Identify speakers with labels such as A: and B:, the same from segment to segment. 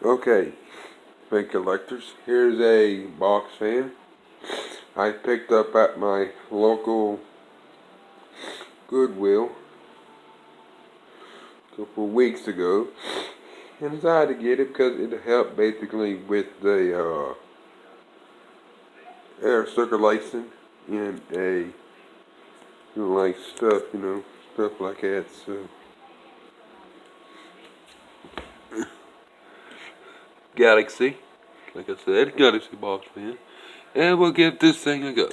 A: Okay, big collectors. Here's a box fan I picked up at my local Goodwill a couple weeks ago, and decided to get it because it helped basically with the air circulation and like stuff, stuff like that. So Galaxy, like I said, Galaxy box fan, and we'll give this thing a go.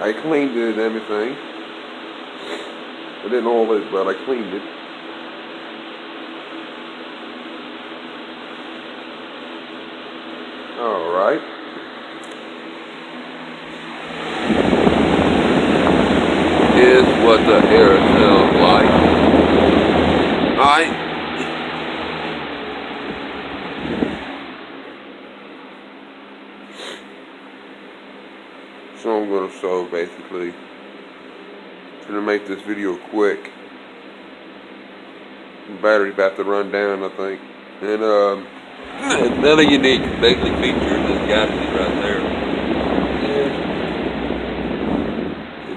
A: I cleaned it and everything. I didn't always, but I cleaned it. Alright. Here's what the air sounds like. Alright. So I'm gonna show basically, gonna make this video quick. Battery about to run down, I think. And another unique basic feature is Galaxy right there.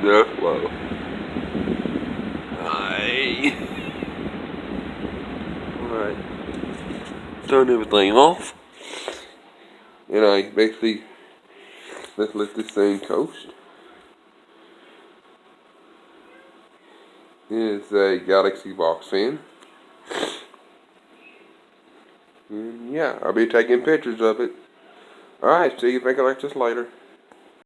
A: Enough flow. Alright. Turn everything off. And I basically let's let this thing coast. Here's a Galaxy box fan. And yeah, I'll be taking pictures of it. Alright, see you back like this later.